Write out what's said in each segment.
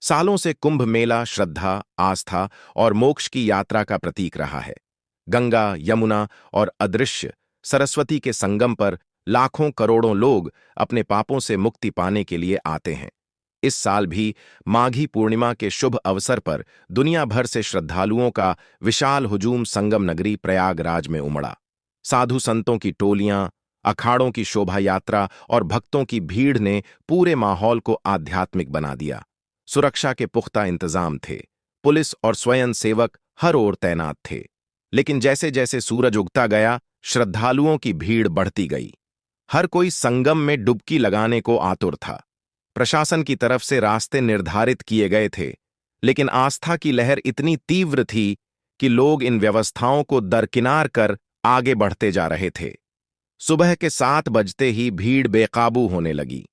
सालों से कुंभ मेला श्रद्धा, आस्था और मोक्ष की यात्रा का प्रतीक रहा है। गंगा, यमुना और अदृश्य सरस्वती के संगम पर लाखों करोड़ों लोग अपने पापों से मुक्ति पाने के लिए आते हैं। इस साल भी माघी पूर्णिमा के शुभ अवसर पर दुनिया भर से श्रद्धालुओं का विशाल हुजूम संगम नगरी प्रयागराज में उमड़ा। साधु संतों की टोलियां, अखाड़ों की शोभा यात्रा और भक्तों की भीड़ ने पूरे माहौल को आध्यात्मिक बना दिया। सुरक्षा के पुख्ता इंतजाम थे। पुलिस और स्वयं सेवक हर ओर तैनात थे। लेकिन जैसे जैसे सूरज उगता गया, श्रद्धालुओं की भीड़ बढ़ती गई। हर कोई संगम में डुबकी लगाने को आतुर था। प्रशासन की तरफ से रास्ते निर्धारित किए गए थे, लेकिन आस्था की लहर इतनी तीव्र थी कि लोग इन व्यवस्थाओं को दरकिनार कर आगे बढ़ते जा रहे थे। सुबह के 7 बजते ही भीड़ बेकाबू होने लगी।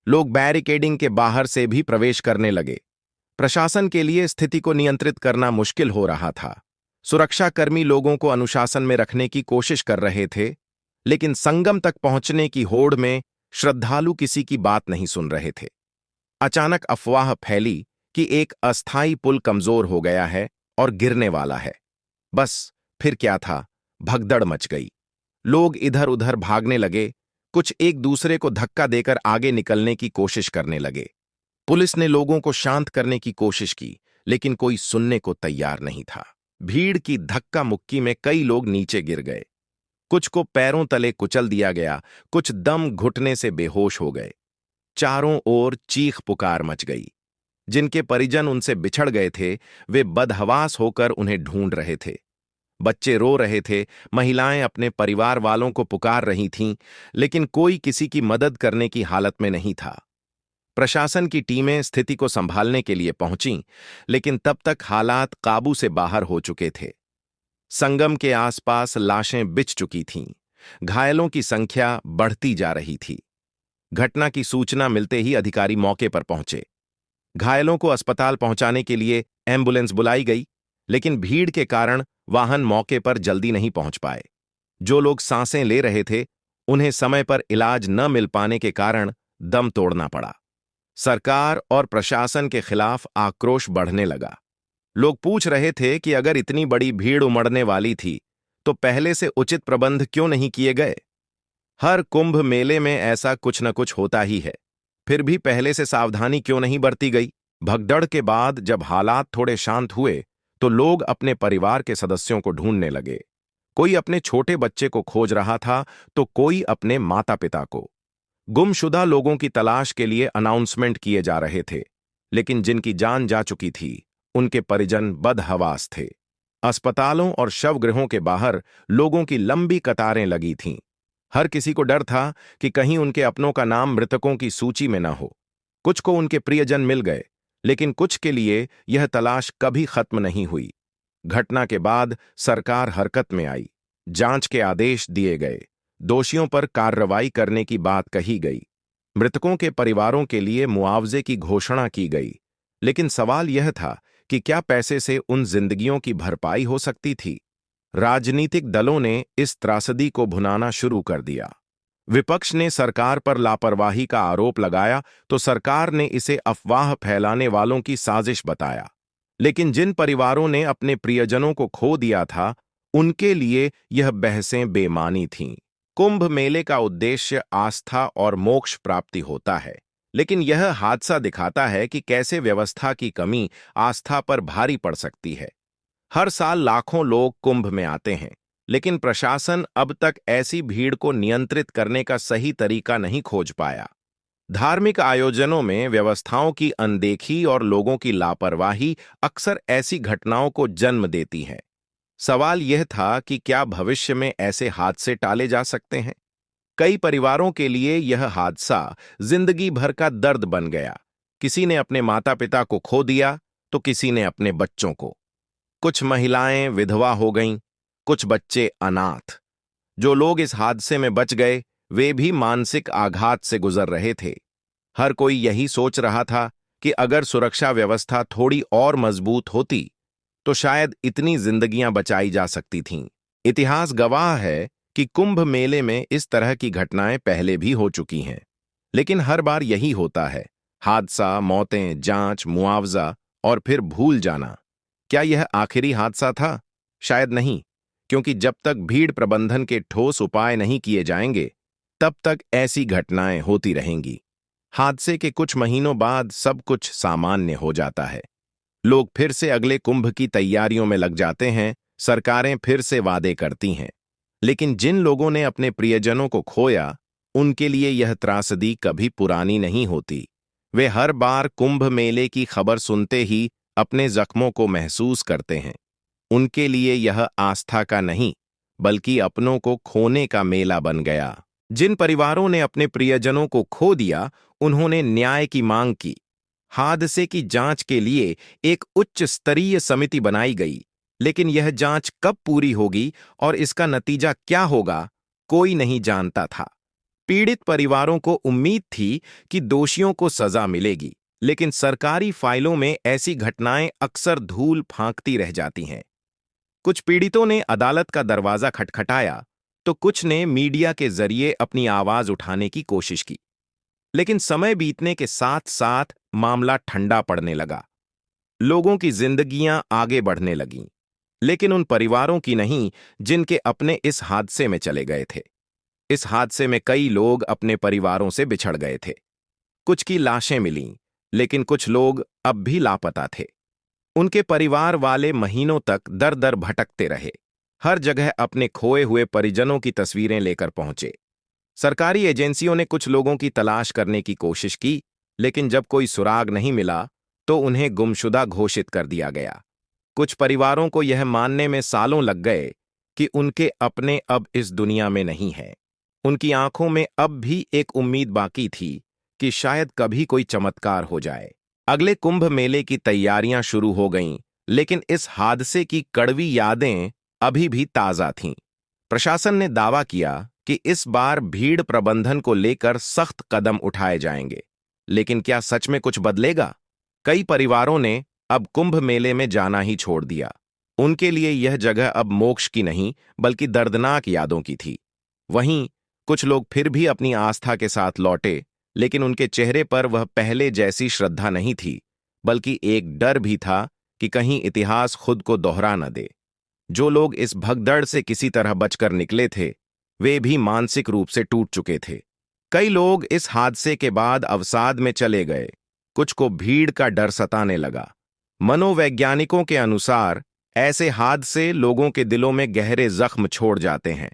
लोग बैरिकेडिंग के बाहर से भी प्रवेश करने लगे। प्रशासन के लिए स्थिति को नियंत्रित करना मुश्किल हो रहा था। सुरक्षाकर्मी लोगों को अनुशासन में रखने की कोशिश कर रहे थे, लेकिन संगम तक पहुंचने की होड़ में श्रद्धालु किसी की बात नहीं सुन रहे थे। अचानक अफवाह फैली कि एक अस्थायी पुल कमजोर हो गया है और गिरने वाला है। बस फिर क्या था, भगदड़ मच गई। लोग इधर उधर भागने लगे, कुछ एक दूसरे को धक्का देकर आगे निकलने की कोशिश करने लगे। पुलिस ने लोगों को शांत करने की कोशिश की, लेकिन कोई सुनने को तैयार नहीं था। भीड़ की धक्का मुक्की में कई लोग नीचे गिर गए। कुछ को पैरों तले कुचल दिया गया, कुछ दम घुटने से बेहोश हो गए। चारों ओर चीख पुकार मच गई। जिनके परिजन उनसे बिछड़ गए थे, वे बदहवास होकर उन्हें ढूंढ रहे थे। बच्चे रो रहे थे, महिलाएं अपने परिवार वालों को पुकार रही थीं, लेकिन कोई किसी की मदद करने की हालत में नहीं था। प्रशासन की टीमें स्थिति को संभालने के लिए पहुंचीं, लेकिन तब तक हालात काबू से बाहर हो चुके थे। संगम के आसपास लाशें बिछ चुकी थीं। घायलों की संख्या बढ़ती जा रही थी। घटना की सूचना मिलते ही अधिकारी मौके पर पहुंचे। घायलों को अस्पताल पहुंचाने के लिए एम्बुलेंस बुलाई गई, लेकिन भीड़ के कारण वाहन मौके पर जल्दी नहीं पहुंच पाए। जो लोग सांसें ले रहे थे, उन्हें समय पर इलाज न मिल पाने के कारण दम तोड़ना पड़ा। सरकार और प्रशासन के खिलाफ आक्रोश बढ़ने लगा। लोग पूछ रहे थे कि अगर इतनी बड़ी भीड़ उमड़ने वाली थी, तो पहले से उचित प्रबंध क्यों नहीं किए गए। हर कुंभ मेले में ऐसा कुछ न कुछ होता ही है, फिर भी पहले से सावधानी क्यों नहीं बरती गई। भगदड़ के बाद जब हालात थोड़े शांत हुए, तो लोग अपने परिवार के सदस्यों को ढूंढने लगे। कोई अपने छोटे बच्चे को खोज रहा था, तो कोई अपने माता पिता को। गुमशुदा लोगों की तलाश के लिए अनाउंसमेंट किए जा रहे थे, लेकिन जिनकी जान जा चुकी थी, उनके परिजन बदहवास थे। अस्पतालों और शवगृहों के बाहर लोगों की लंबी कतारें लगी थीं। हर किसी को डर था कि कहीं उनके अपनों का नाम मृतकों की सूची में न हो। कुछ को उनके प्रियजन मिल गए, लेकिन कुछ के लिए यह तलाश कभी खत्म नहीं हुई। घटना के बाद सरकार हरकत में आई। जांच के आदेश दिए गए। दोषियों पर कार्रवाई करने की बात कही गई। मृतकों के परिवारों के लिए मुआवजे की घोषणा की गई। लेकिन सवाल यह था कि क्या पैसे से उन जिंदगियों की भरपाई हो सकती थी। राजनीतिक दलों ने इस त्रासदी को भुनाना शुरू कर दिया। विपक्ष ने सरकार पर लापरवाही का आरोप लगाया, तो सरकार ने इसे अफवाह फैलाने वालों की साजिश बताया। लेकिन जिन परिवारों ने अपने प्रियजनों को खो दिया था, उनके लिए यह बहसें बेमानी थीं। कुंभ मेले का उद्देश्य आस्था और मोक्ष प्राप्ति होता है, लेकिन यह हादसा दिखाता है कि कैसे व्यवस्था की कमी आस्था पर भारी पड़ सकती है। हर साल लाखों लोग कुंभ में आते हैं, लेकिन प्रशासन अब तक ऐसी भीड़ को नियंत्रित करने का सही तरीका नहीं खोज पाया। धार्मिक आयोजनों में व्यवस्थाओं की अनदेखी और लोगों की लापरवाही अक्सर ऐसी घटनाओं को जन्म देती है। सवाल यह था कि क्या भविष्य में ऐसे हादसे टाले जा सकते हैं। कई परिवारों के लिए यह हादसा जिंदगी भर का दर्द बन गया। किसी ने अपने माता पिता को खो दिया, तो किसी ने अपने बच्चों को। कुछ महिलाएं विधवा हो गईं, कुछ बच्चे अनाथ। जो लोग इस हादसे में बच गए, वे भी मानसिक आघात से गुजर रहे थे। हर कोई यही सोच रहा था कि अगर सुरक्षा व्यवस्था थोड़ी और मजबूत होती, तो शायद इतनी जिंदगियां बचाई जा सकती थीं। इतिहास गवाह है कि कुंभ मेले में इस तरह की घटनाएं पहले भी हो चुकी हैं, लेकिन हर बार यही होता है। हादसा, मौतें, जांच, मुआवजा और फिर भूल जाना। क्या यह आखिरी हादसा था? शायद नहीं, क्योंकि जब तक भीड़ प्रबंधन के ठोस उपाय नहीं किए जाएंगे, तब तक ऐसी घटनाएं होती रहेंगी। हादसे के कुछ महीनों बाद सब कुछ सामान्य हो जाता है। लोग फिर से अगले कुंभ की तैयारियों में लग जाते हैं, सरकारें फिर से वादे करती हैं। लेकिन जिन लोगों ने अपने प्रियजनों को खोया, उनके लिए यह त्रासदी कभी पुरानी नहीं होती। वे हर बार कुंभ मेले की खबर सुनते ही अपने जख्मों को महसूस करते हैं। उनके लिए यह आस्था का नहीं, बल्कि अपनों को खोने का मेला बन गया। जिन परिवारों ने अपने प्रियजनों को खो दिया, उन्होंने न्याय की मांग की। हादसे की जांच के लिए एक उच्च स्तरीय समिति बनाई गई, लेकिन यह जांच कब पूरी होगी और इसका नतीजा क्या होगा, कोई नहीं जानता था। पीड़ित परिवारों को उम्मीद थी कि दोषियों को सजा मिलेगी, लेकिन सरकारी फाइलों में ऐसी घटनाएं अक्सर धूल फांकती रह जाती हैं। कुछ पीड़ितों ने अदालत का दरवाजा खटखटाया, तो कुछ ने मीडिया के जरिए अपनी आवाज उठाने की कोशिश की। लेकिन समय बीतने के साथ साथ मामला ठंडा पड़ने लगा। लोगों की जिंदगियां आगे बढ़ने लगीं, लेकिन उन परिवारों की नहीं जिनके अपने इस हादसे में चले गए थे। इस हादसे में कई लोग अपने परिवारों से बिछड़ गए थे। कुछ की लाशें मिलीं, लेकिन कुछ लोग अब भी लापता थे। उनके परिवार वाले महीनों तक दर दर भटकते रहे, हर जगह अपने खोए हुए परिजनों की तस्वीरें लेकर पहुंचे। सरकारी एजेंसियों ने कुछ लोगों की तलाश करने की कोशिश की, लेकिन जब कोई सुराग नहीं मिला, तो उन्हें गुमशुदा घोषित कर दिया गया। कुछ परिवारों को यह मानने में सालों लग गए कि उनके अपने अब इस दुनिया में नहीं हैं। उनकी आंखों में अब भी एक उम्मीद बाकी थी कि शायद कभी कोई चमत्कार हो जाए। अगले कुंभ मेले की तैयारियां शुरू हो गईं, लेकिन इस हादसे की कड़वी यादें अभी भी ताजा थीं। प्रशासन ने दावा किया कि इस बार भीड़ प्रबंधन को लेकर सख्त कदम उठाए जाएंगे। लेकिन क्या सच में कुछ बदलेगा? कई परिवारों ने अब कुंभ मेले में जाना ही छोड़ दिया। उनके लिए यह जगह अब मोक्ष की नहीं, बल्कि दर्दनाक यादों की थी। वहीं कुछ लोग फिर भी अपनी आस्था के साथ लौटे, लेकिन उनके चेहरे पर वह पहले जैसी श्रद्धा नहीं थी, बल्कि एक डर भी था कि कहीं इतिहास खुद को दोहरा न दे। जो लोग इस भगदड़ से किसी तरह बचकर निकले थे, वे भी मानसिक रूप से टूट चुके थे। कई लोग इस हादसे के बाद अवसाद में चले गए, कुछ को भीड़ का डर सताने लगा। मनोवैज्ञानिकों के अनुसार ऐसे हादसे लोगों के दिलों में गहरे जख्म छोड़ जाते हैं।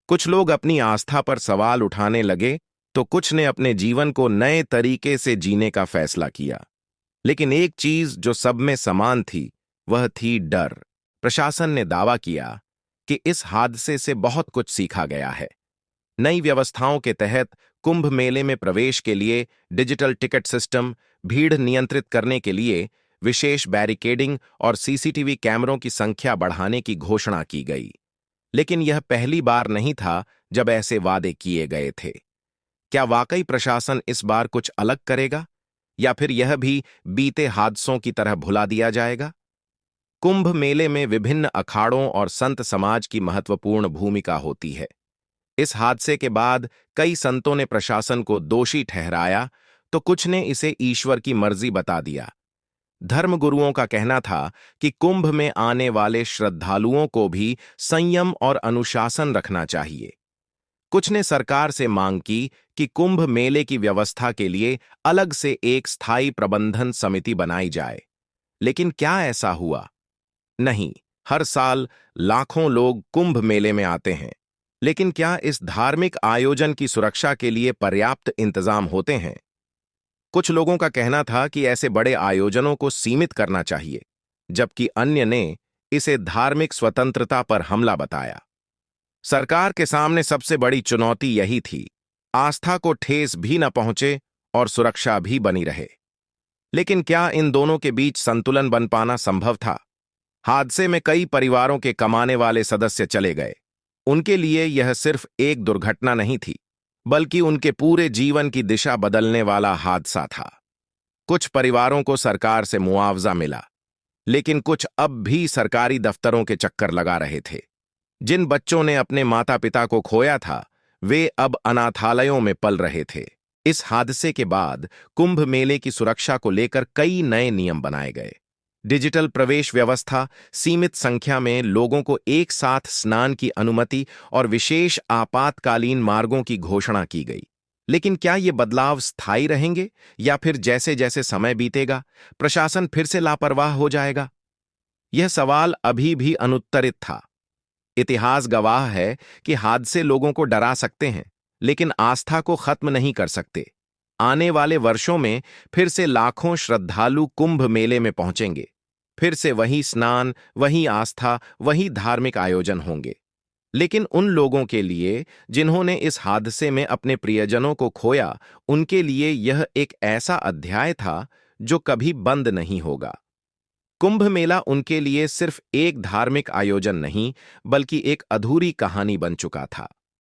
कुछ लोग अपनी आस्था पर सवाल उठाने लगे, तो कुछ ने अपने जीवन को नए तरीके से जीने का फैसला किया। लेकिन एक चीज जो सब में समान थी, वह थी डर। प्रशासन ने दावा किया कि इस हादसे से बहुत कुछ सीखा गया है। नई व्यवस्थाओं के तहत कुंभ मेले में प्रवेश के लिए डिजिटल टिकट सिस्टम, भीड़ नियंत्रित करने के लिए विशेष बैरिकेडिंग और सीसीटीवी कैमरों की संख्या बढ़ाने की घोषणा की गई। लेकिन यह पहली बार नहीं था जब ऐसे वादे किए गए थे। क्या वाकई प्रशासन इस बार कुछ अलग करेगा, या फिर यह भी बीते हादसों की तरह भुला दिया जाएगा? कुंभ मेले में विभिन्न अखाड़ों और संत समाज की महत्वपूर्ण भूमिका होती है। इस हादसे के बाद कई संतों ने प्रशासन को दोषी ठहराया, तो कुछ ने इसे ईश्वर की मर्जी बता दिया। धर्मगुरुओं का कहना था कि कुंभ में आने वाले श्रद्धालुओं को भी संयम और अनुशासन रखना चाहिए। कुछ ने सरकार से मांग की कि कुंभ मेले की व्यवस्था के लिए अलग से एक स्थायी प्रबंधन समिति बनाई जाए। लेकिन क्या ऐसा हुआ? नहीं। हर साल लाखों लोग कुंभ मेले में आते हैं, लेकिन क्या इस धार्मिक आयोजन की सुरक्षा के लिए पर्याप्त इंतजाम होते हैं? कुछ लोगों का कहना था कि ऐसे बड़े आयोजनों को सीमित करना चाहिए, जबकि अन्य ने इसे धार्मिक स्वतंत्रता पर हमला बताया। सरकार के सामने सबसे बड़ी चुनौती यही थी, आस्था को ठेस भी न पहुंचे और सुरक्षा भी बनी रहे। लेकिन क्या इन दोनों के बीच संतुलन बन पाना संभव था? हादसे में कई परिवारों के कमाने वाले सदस्य चले गए। उनके लिए यह सिर्फ एक दुर्घटना नहीं थी, बल्कि उनके पूरे जीवन की दिशा बदलने वाला हादसा था। कुछ परिवारों को सरकार से मुआवजा मिला, लेकिन कुछ अब भी सरकारी दफ्तरों के चक्कर लगा रहे थे। जिन बच्चों ने अपने माता पिता को खोया था, वे अब अनाथालयों में पल रहे थे। इस हादसे के बाद कुंभ मेले की सुरक्षा को लेकर कई नए नियम बनाए गए। डिजिटल प्रवेश व्यवस्था, सीमित संख्या में लोगों को एक साथ स्नान की अनुमति और विशेष आपातकालीन मार्गों की घोषणा की गई। लेकिन क्या ये बदलाव स्थायी रहेंगे या फिर जैसे जैसे समय बीतेगा, प्रशासन फिर से लापरवाह हो जाएगा? यह सवाल अभी भी अनुत्तरित था। इतिहास गवाह है कि हादसे लोगों को डरा सकते हैं, लेकिन आस्था को खत्म नहीं कर सकते। आने वाले वर्षों में फिर से लाखों श्रद्धालु कुंभ मेले में पहुंचेंगे। फिर से वही स्नान, वही आस्था, वही धार्मिक आयोजन होंगे। लेकिन उन लोगों के लिए जिन्होंने इस हादसे में अपने प्रियजनों को खोया, उनके लिए यह एक ऐसा अध्याय था जो कभी बंद नहीं होगा। कुंभ मेला उनके लिए सिर्फ एक धार्मिक आयोजन नहीं, बल्कि एक अधूरी कहानी बन चुका था।